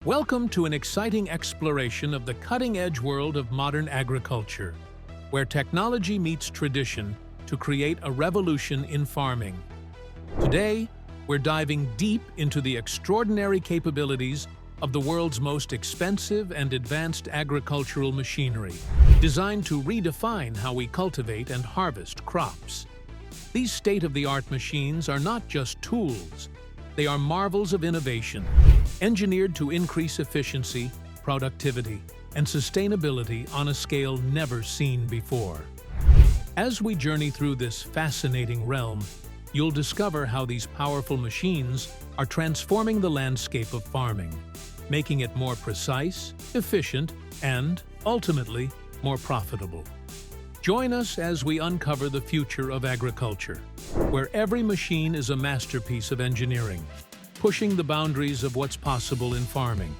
Welcome to an exciting exploration of the cutting-edge world of modern agriculture, where technology meets tradition to create a revolution in farming. Today, we're diving deep into the extraordinary capabilities of the world's most expensive and advanced agricultural machinery, designed to redefine how we cultivate and harvest crops. These state-of-the-art machines are not just tools, they are marvels of innovation, engineered to increase efficiency, productivity, and sustainability on a scale never seen before. As we journey through this fascinating realm, you'll discover how these powerful machines are transforming the landscape of farming, making it more precise, efficient, and, ultimately, more profitable. Join us as we uncover the future of agriculture, where every machine is a masterpiece of engineering, pushing the boundaries of what's possible in farming.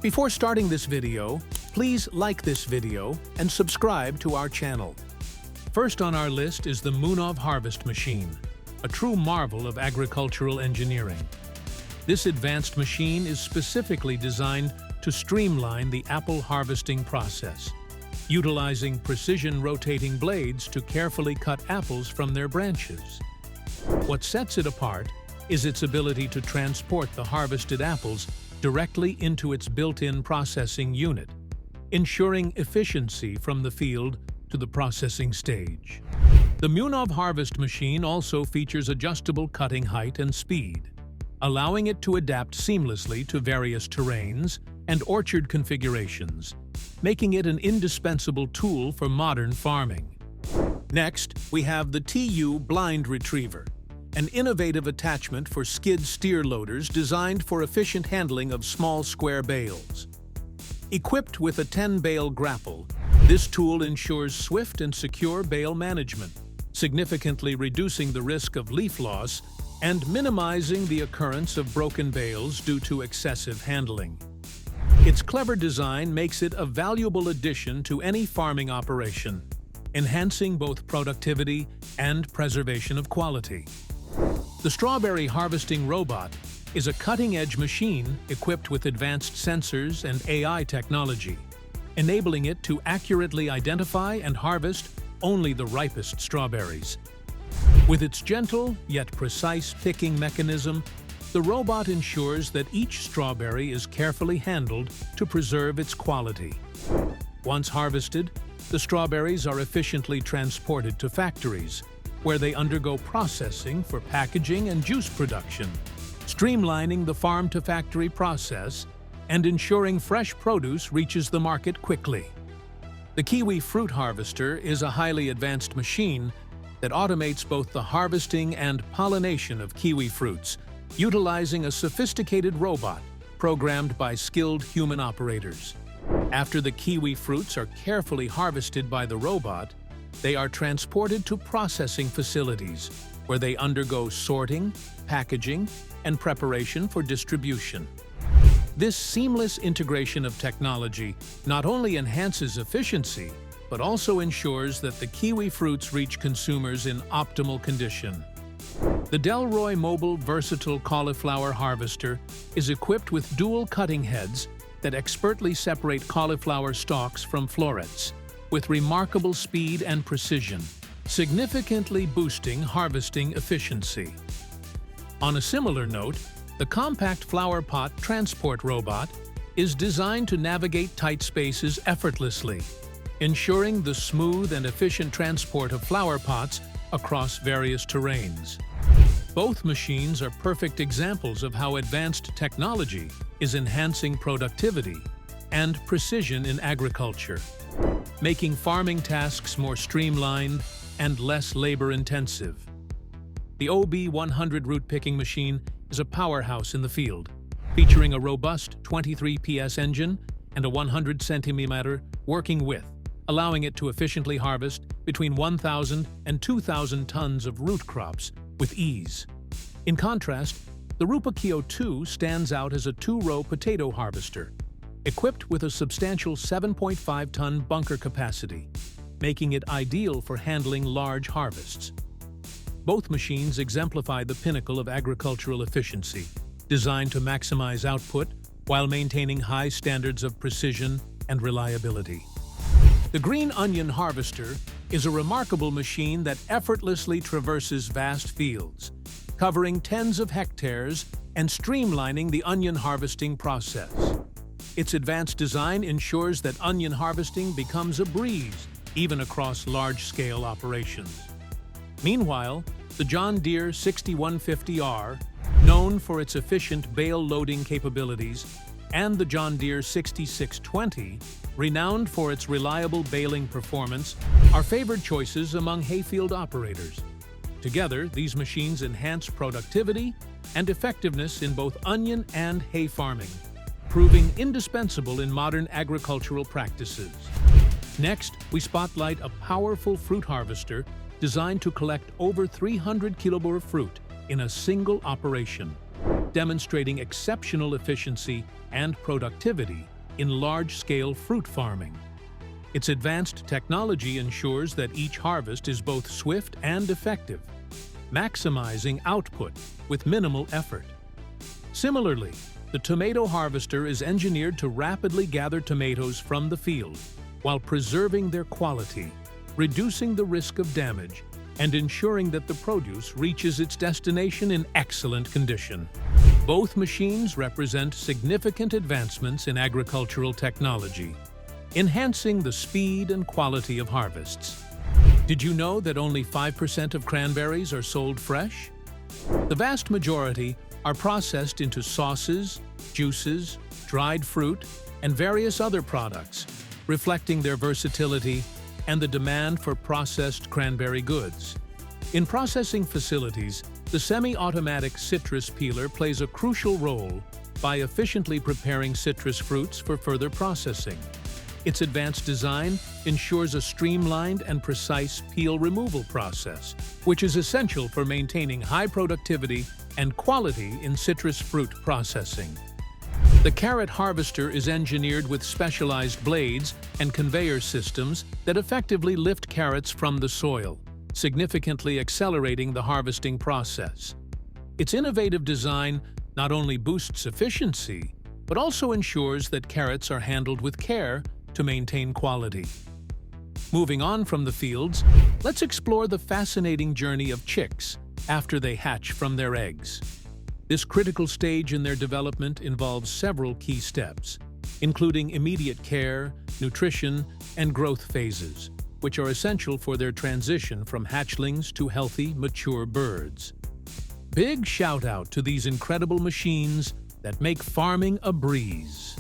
Before starting this video, please like this video and subscribe to our channel. First on our list is the Munov Harvest Machine, a true marvel of agricultural engineering. This advanced machine is specifically designed to streamline the apple harvesting process, utilizing precision rotating blades to carefully cut apples from their branches. What sets it apart is its ability to transport the harvested apples directly into its built-in processing unit, ensuring efficiency from the field to the processing stage. The Munov Harvest Machine also features adjustable cutting height and speed, allowing it to adapt seamlessly to various terrains and orchard configurations, making it an indispensable tool for modern farming. Next, we have the TU Blind Retriever, an innovative attachment for skid steer loaders designed for efficient handling of small square bales. Equipped with a 10-bale grapple, this tool ensures swift and secure bale management, significantly reducing the risk of leaf loss and minimizing the occurrence of broken bales due to excessive handling. Its clever design makes it a valuable addition to any farming operation, enhancing both productivity and preservation of quality. The Strawberry Harvesting Robot is a cutting-edge machine equipped with advanced sensors and AI technology, enabling it to accurately identify and harvest only the ripest strawberries. With its gentle yet precise picking mechanism, the robot ensures that each strawberry is carefully handled to preserve its quality. Once harvested, the strawberries are efficiently transported to factories, where they undergo processing for packaging and juice production, streamlining the farm-to-factory process and ensuring fresh produce reaches the market quickly. The Kiwi Fruit Harvester is a highly advanced machine that automates both the harvesting and pollination of kiwi fruits, utilizing a sophisticated robot programmed by skilled human operators. After the kiwi fruits are carefully harvested by the robot, they are transported to processing facilities, where they undergo sorting, packaging, and preparation for distribution. This seamless integration of technology not only enhances efficiency, but also ensures that the kiwi fruits reach consumers in optimal condition. The Delroy Mobile Versatile Cauliflower Harvester is equipped with dual cutting heads that expertly separate cauliflower stalks from florets, with remarkable speed and precision, significantly boosting harvesting efficiency. On a similar note, the Compact Flower Pot Transport Robot is designed to navigate tight spaces effortlessly, ensuring the smooth and efficient transport of flower pots across various terrains. Both machines are perfect examples of how advanced technology is enhancing productivity and precision in agriculture, making farming tasks more streamlined and less labor-intensive. The OB100 root picking machine is a powerhouse in the field, featuring a robust 23 PS engine and a 100 cm working width, allowing it to efficiently harvest between 1,000 and 2,000 tons of root crops with ease. In contrast, the Rupakio 2 stands out as a two-row potato harvester, equipped with a substantial 7.5-ton bunker capacity, making it ideal for handling large harvests. Both machines exemplify the pinnacle of agricultural efficiency, designed to maximize output while maintaining high standards of precision and reliability. The Green Onion Harvester is a remarkable machine that effortlessly traverses vast fields, covering tens of hectares and streamlining the onion harvesting process. Its advanced design ensures that onion harvesting becomes a breeze, even across large-scale operations. Meanwhile, the John Deere 6150R, known for its efficient bale loading capabilities, and the John Deere 6620, renowned for its reliable baling performance, are favored choices among hayfield operators. Together, these machines enhance productivity and effectiveness in both onion and hay farming, proving indispensable in modern agricultural practices. Next, we spotlight a powerful fruit harvester designed to collect over 300 kilobore fruit in a single operation, demonstrating exceptional efficiency and productivity in large-scale fruit farming. Its advanced technology ensures that each harvest is both swift and effective, maximizing output with minimal effort. Similarly, the tomato harvester is engineered to rapidly gather tomatoes from the field while preserving their quality, reducing the risk of damage, and ensuring that the produce reaches its destination in excellent condition. Both machines represent significant advancements in agricultural technology, enhancing the speed and quality of harvests. Did you know that only 5% of cranberries are sold fresh? The vast majority are processed into sauces, juices, dried fruit, and various other products, reflecting their versatility and the demand for processed cranberry goods. In processing facilities, the semi-automatic citrus peeler plays a crucial role by efficiently preparing citrus fruits for further processing. Its advanced design ensures a streamlined and precise peel removal process, which is essential for maintaining high productivity and quality in citrus fruit processing. The carrot harvester is engineered with specialized blades and conveyor systems that effectively lift carrots from the soil, significantly accelerating the harvesting process. Its innovative design not only boosts efficiency, but also ensures that carrots are handled with care to maintain quality. Moving on from the fields, let's explore the fascinating journey of chicks after they hatch from their eggs. This critical stage in their development involves several key steps, including immediate care, nutrition, and growth phases, which are essential for their transition from hatchlings to healthy, mature birds. Big shout out to these incredible machines that make farming a breeze.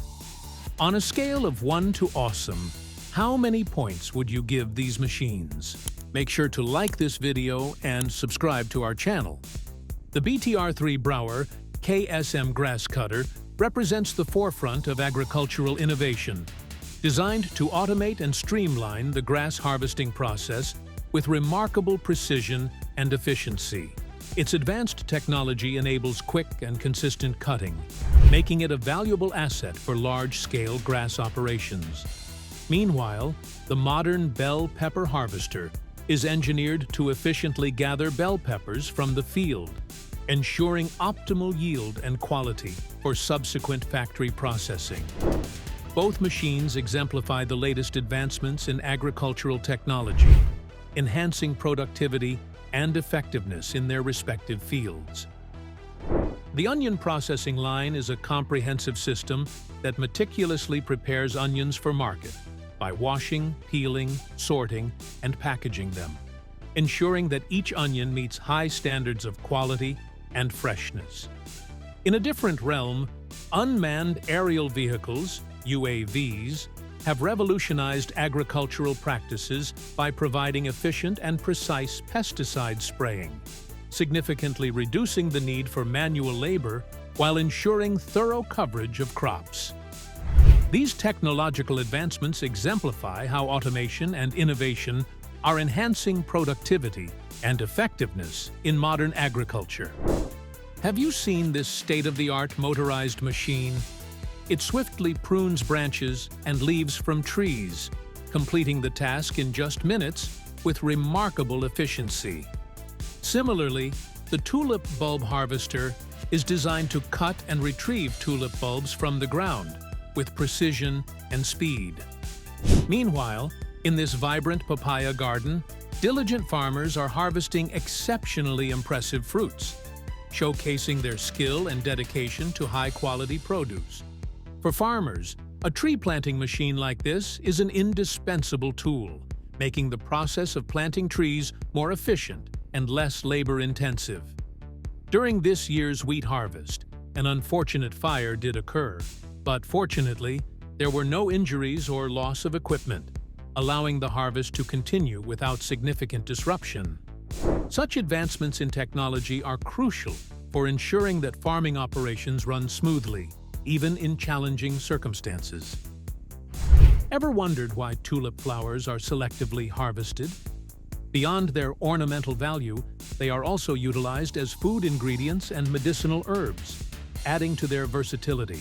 On a scale of 1 to awesome, how many points would you give these machines? Make sure to like this video and subscribe to our channel. The BTR3 Brower KSM Grass Cutter represents the forefront of agricultural innovation, designed to automate and streamline the grass harvesting process with remarkable precision and efficiency. Its advanced technology enables quick and consistent cutting, making it a valuable asset for large-scale grass operations. Meanwhile, the modern bell pepper harvester is engineered to efficiently gather bell peppers from the field, ensuring optimal yield and quality for subsequent factory processing. Both machines exemplify the latest advancements in agricultural technology, enhancing productivity and effectiveness in their respective fields. The onion processing line is a comprehensive system that meticulously prepares onions for market by washing, peeling, sorting, and packaging them, ensuring that each onion meets high standards of quality and freshness. In a different realm, unmanned aerial vehicles, UAVs, have revolutionized agricultural practices by providing efficient and precise pesticide spraying, significantly reducing the need for manual labor while ensuring thorough coverage of crops. These technological advancements exemplify how automation and innovation are enhancing productivity and effectiveness in modern agriculture. Have you seen this state-of-the-art motorized machine? It swiftly prunes branches and leaves from trees, completing the task in just minutes with remarkable efficiency. Similarly, the tulip bulb harvester is designed to cut and retrieve tulip bulbs from the ground with precision and speed. Meanwhile, in this vibrant papaya garden, diligent farmers are harvesting exceptionally impressive fruits, showcasing their skill and dedication to high-quality produce. For farmers, a tree planting machine like this is an indispensable tool, making the process of planting trees more efficient and less labor-intensive. During this year's wheat harvest, an unfortunate fire did occur, but fortunately, there were no injuries or loss of equipment, allowing the harvest to continue without significant disruption. Such advancements in technology are crucial for ensuring that farming operations run smoothly, even in challenging circumstances. Ever wondered why tulip flowers are selectively harvested? Beyond their ornamental value, they are also utilized as food ingredients and medicinal herbs, adding to their versatility.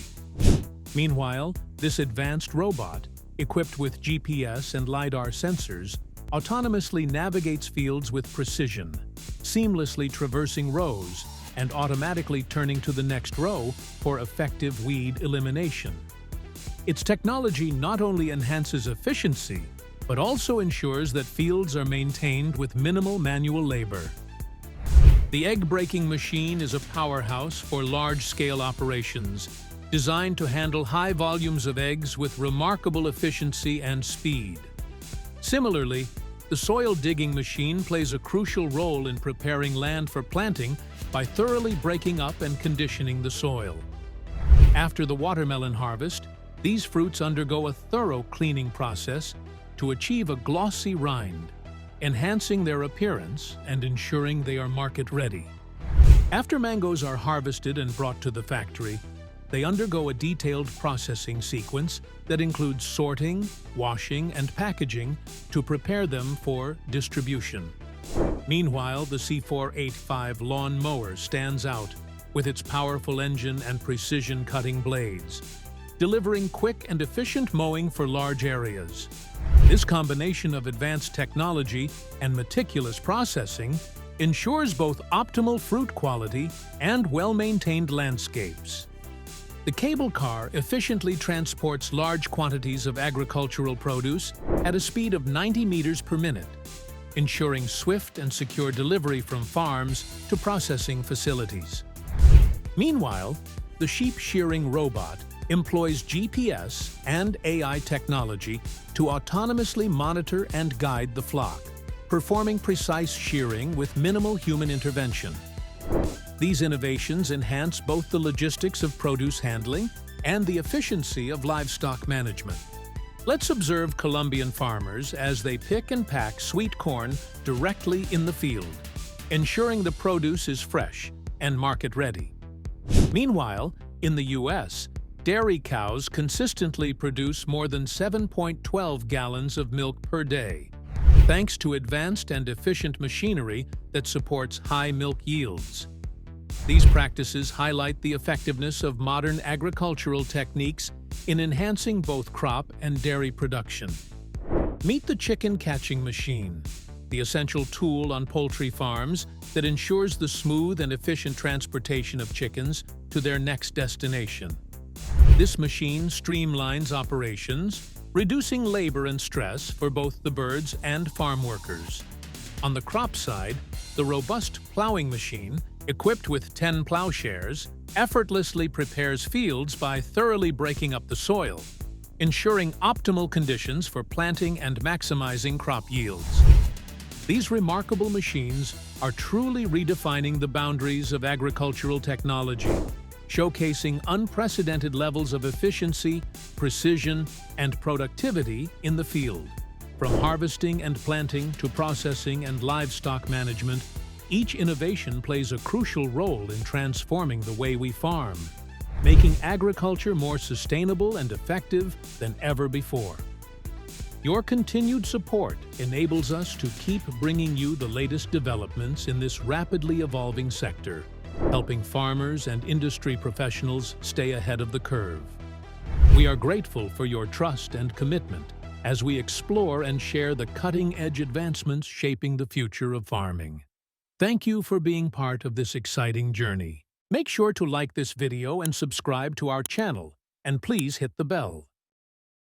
Meanwhile, this advanced robot, equipped with GPS and LiDAR sensors, autonomously navigates fields with precision, seamlessly traversing rows and automatically turning to the next row for effective weed elimination. Its technology not only enhances efficiency, but also ensures that fields are maintained with minimal manual labor. The egg-breaking machine is a powerhouse for large-scale operations, designed to handle high volumes of eggs with remarkable efficiency and speed. Similarly, the soil digging machine plays a crucial role in preparing land for planting by thoroughly breaking up and conditioning the soil. After the watermelon harvest, these fruits undergo a thorough cleaning process to achieve a glossy rind, enhancing their appearance and ensuring they are market-ready. After mangoes are harvested and brought to the factory, they undergo a detailed processing sequence that includes sorting, washing, and packaging to prepare them for distribution. Meanwhile, the C485 lawn mower stands out with its powerful engine and precision cutting blades, delivering quick and efficient mowing for large areas. This combination of advanced technology and meticulous processing ensures both optimal fruit quality and well-maintained landscapes. The cable car efficiently transports large quantities of agricultural produce at a speed of 90 meters per minute, ensuring swift and secure delivery from farms to processing facilities. Meanwhile, the sheep shearing robot employs GPS and AI technology to autonomously monitor and guide the flock, performing precise shearing with minimal human intervention. These innovations enhance both the logistics of produce handling and the efficiency of livestock management. Let's observe Colombian farmers as they pick and pack sweet corn directly in the field, ensuring the produce is fresh and market-ready. Meanwhile, in the U.S., dairy cows consistently produce more than 7.12 gallons of milk per day, thanks to advanced and efficient machinery that supports high milk yields. These practices highlight the effectiveness of modern agricultural techniques in enhancing both crop and dairy production. Meet the chicken catching machine, the essential tool on poultry farms that ensures the smooth and efficient transportation of chickens to their next destination. This machine streamlines operations, reducing labor and stress for both the birds and farm workers. On the crop side, the robust plowing machine, equipped with 10 plowshares, effortlessly prepares fields by thoroughly breaking up the soil, ensuring optimal conditions for planting and maximizing crop yields. These remarkable machines are truly redefining the boundaries of agricultural technology, showcasing unprecedented levels of efficiency, precision, and productivity in the field. From harvesting and planting to processing and livestock management, each innovation plays a crucial role in transforming the way we farm, making agriculture more sustainable and effective than ever before. Your continued support enables us to keep bringing you the latest developments in this rapidly evolving sector, helping farmers and industry professionals stay ahead of the curve. We are grateful for your trust and commitment as we explore and share the cutting-edge advancements shaping the future of farming. Thank you for being part of this exciting journey. Make sure to like this video and subscribe to our channel, and please hit the bell.